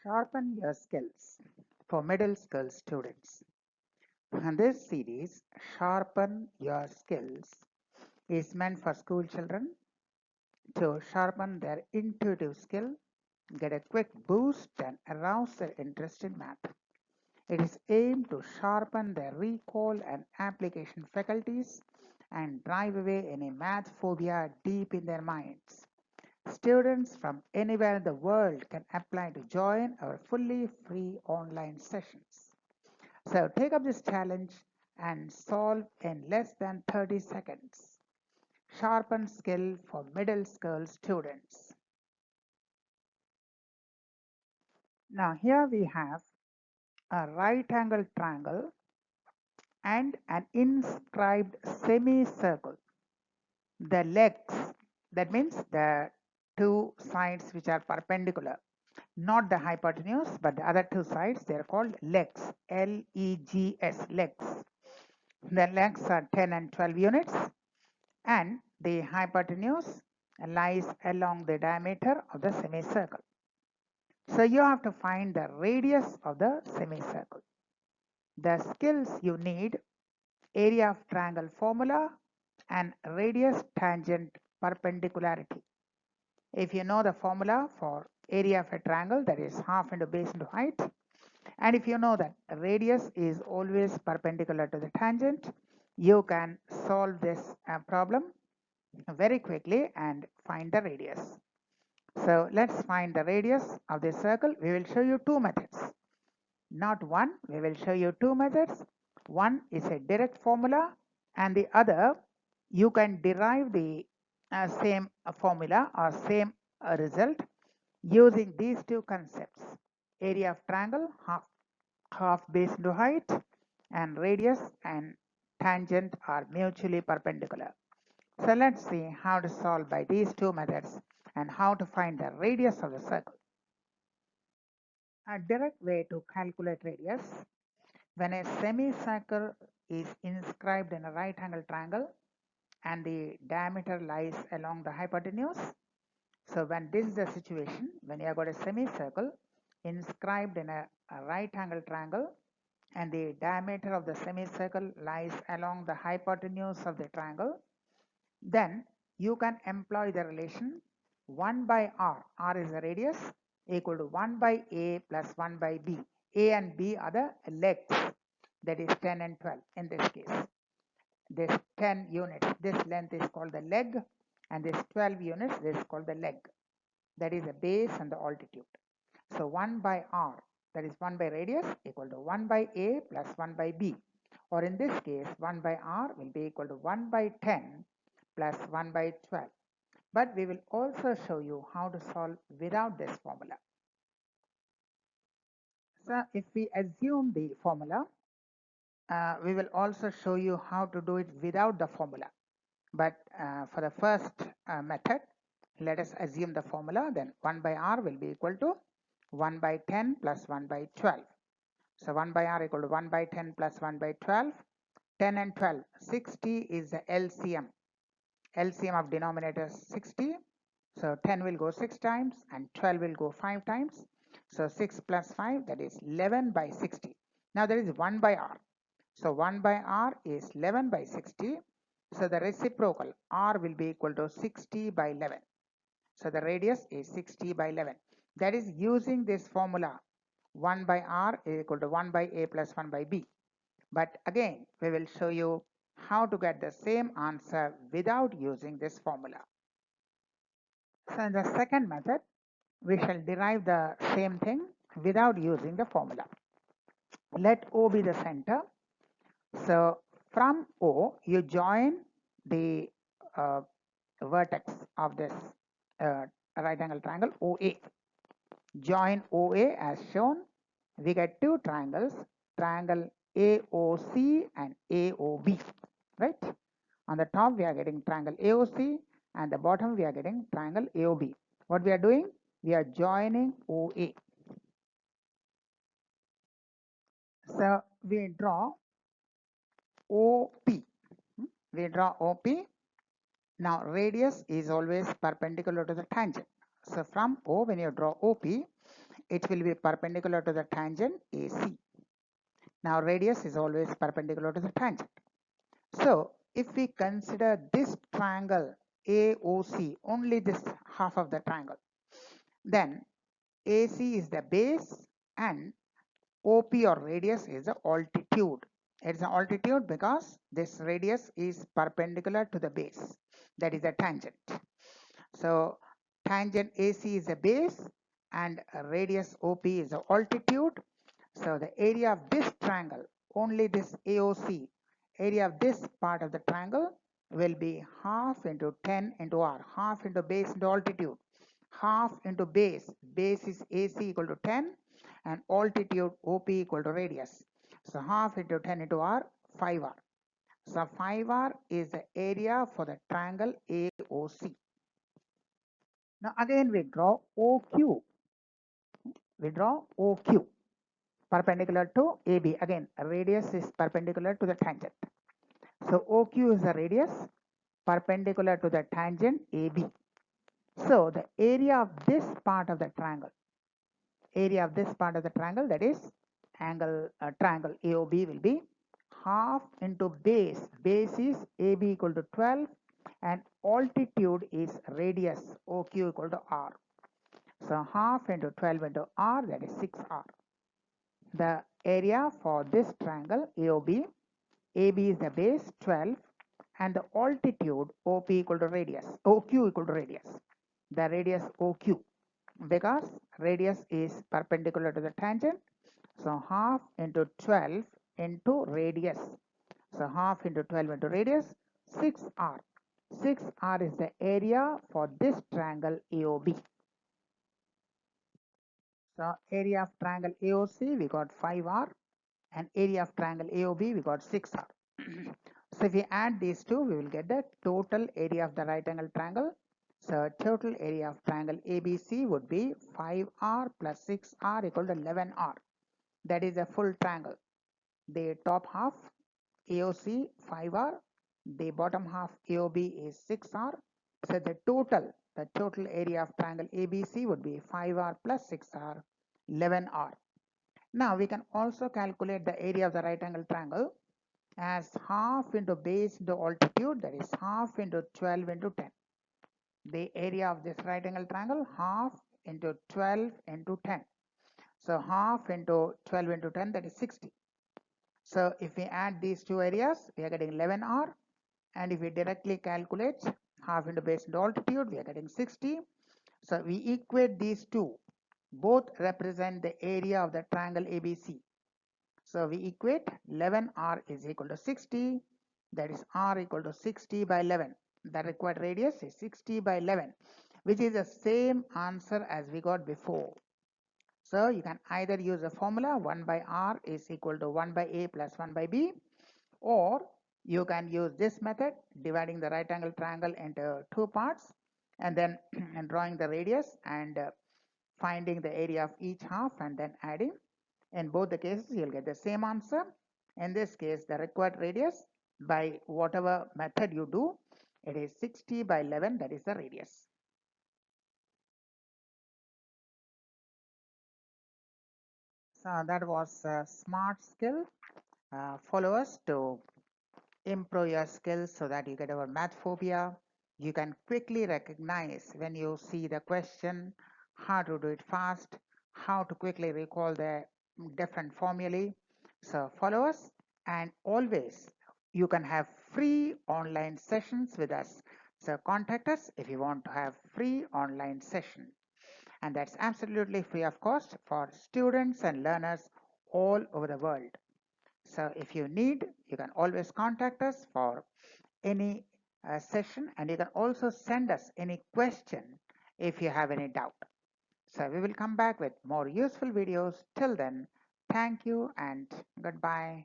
Sharpen your skills for middle school students. And this series, Sharpen Your Skills, is meant for school children to sharpen their intuitive skill, get a quick boost, and arouse their interest in math. It is aimed to sharpen their recall and application faculties and drive away any math phobia deep in their minds. Students from anywhere in the world can apply to join our fully free online sessions. So take up this challenge and solve in less than 30 seconds. Sharpen skill for middle school students. Now here we have a right angle triangle and an inscribed semicircle. The legs, that means the two sides which are perpendicular, not the hypotenuse, but the other two sides, they are called legs, L-E-G-S, legs. The legs are 10 and 12 units, and the hypotenuse lies along the diameter of the semicircle. So you have to find the radius of the semicircle. The skills you need: area of triangle formula and radius tangent perpendicularity. If you know the formula for area of a triangle, that is half into base into height, and if you know that radius is always perpendicular to the tangent, you can solve this problem very quickly and find the radius. So let's find the radius of this circle. We will show you two methods, not one. We will show you two methods. One is a direct formula, and the other you can derive the same formula or same result using these two concepts: area of triangle, half base into height, and radius and tangent are mutually perpendicular. So let's see how to solve by these two methods and how to find the radius of the circle. A direct way to calculate radius: when a semicircle is inscribed in a right angle triangle and the diameter lies along the hypotenuse. So when this is the situation, when you have got a semicircle inscribed in a right angle triangle and the diameter of the semicircle lies along the hypotenuse of the triangle, then you can employ the relation 1 by r, r is the radius, equal to 1 by a plus 1 by b. A and b are the legs, that is 10 and 12 in this case. This 10 units, this length is called the leg, and this 12 units, this is called the leg. That is the base and the altitude. So 1 by r, that is 1 by radius, equal to 1 by a plus 1 by b. Or in this case, 1 by r will be equal to 1 by 10 plus 1 by 12. But we will also show you how to solve without this formula. So if we assume the formula, we will also show you how to do it without the formula. But for the first method, let us assume the formula. Then 1 by r will be equal to 1 by 10 plus 1 by 12. So 1 by r equal to 1 by 10 plus 1 by 12. 10 and 12, 60 is the LCM. LCM of denominators 60. So 10 will go 6 times and 12 will go 5 times. So 6 plus 5, that is 11 by 60. Now there is 1 by r. So 1 by r is 11 by 60. So the reciprocal r will be equal to 60 by 11. So the radius is 60 by 11. That is using this formula, 1 by r is equal to 1 by a plus 1 by b. But again, we will show you how to get the same answer without using this formula. So in the second method, we shall derive the same thing without using the formula. Let O be the center. So from O, you join the vertex of this right angle triangle OA. Join OA as shown. We get two triangles, triangle AOC and AOB, right? On the top we are getting triangle AOC, and the bottom we are getting triangle AOB. What we are doing? We are joining OA. So we draw OP. We draw OP. Now radius is always perpendicular to the tangent. So from O, when you draw OP, it will be perpendicular to the tangent AC. Now radius is always perpendicular to the tangent. So if we consider this triangle AOC, only this half of the triangle, then AC is the base and OP or radius is the altitude. It's an altitude because this radius is perpendicular to the base, that is a tangent. So tangent AC is a base and radius OP is the altitude. So the area of this triangle, only this AOC, area of this part of the triangle will be half into 10 into R, half into base into altitude, half into base, base is AC equal to 10 and altitude OP equal to radius. So half into 10 into R, 5R. So 5R is the area for the triangle AOC. Now again we draw OQ. We draw OQ perpendicular to AB. Again, radius is perpendicular to the tangent. So OQ is the radius perpendicular to the tangent AB. So the area of this part of the triangle, that is angle triangle AOB will be half into base. Base is AB equal to 12 and altitude is radius OQ equal to R. So half into 12 into R, that is 6R. The area for this triangle AOB, AB is the base 12 and the altitude OP equal to radius, OQ equal to radius. The radius OQ, because radius is perpendicular to the tangent. So half into 12 into radius. So half into 12 into radius, 6R. 6R is the area for this triangle AOB. So area of triangle AOC we got 5R and area of triangle AOB we got 6R. So if we add these two, we will get the total area of the right angle triangle. So total area of triangle ABC would be 5R plus 6R equal to 11R. That is a full triangle. The top half AOC 5R, the bottom half AOB is 6R. So the total area of triangle ABC would be 5R plus 6R, 11R. Now we can also calculate the area of the right angle triangle as half into base into altitude, that is half into 12 into 10. The area of this right angle triangle, half into 12 into 10. So half into 12 into 10, that is 60. So if we add these two areas, we are getting 11R. And if we directly calculate half into base into altitude, we are getting 60. So we equate these two. Both represent the area of the triangle ABC. So we equate 11R is equal to 60. That is R equal to 60 by 11. The required radius is 60 by 11, which is the same answer as we got before. So you can either use the formula 1 by R is equal to 1 by A plus 1 by B, or you can use this method, dividing the right angle triangle into two parts and then and drawing the radius and finding the area of each half and then adding. In both the cases, you'll get the same answer. In this case, the required radius, by whatever method you do, it is 60 by 11, that is the radius. So that was a smart skill. Follow us to improve your skills so that you get over math phobia. You can quickly recognize when you see the question, how to do it fast, how to quickly recall the different formulae. So follow us, and always you can have free online sessions with us. So contact us if you want to have free online session. And that's absolutely free of cost for students and learners all over the world. So if you need, you can always contact us for any session, and you can also send us any question if you have any doubt. So we will come back with more useful videos. Till then, thank you and goodbye.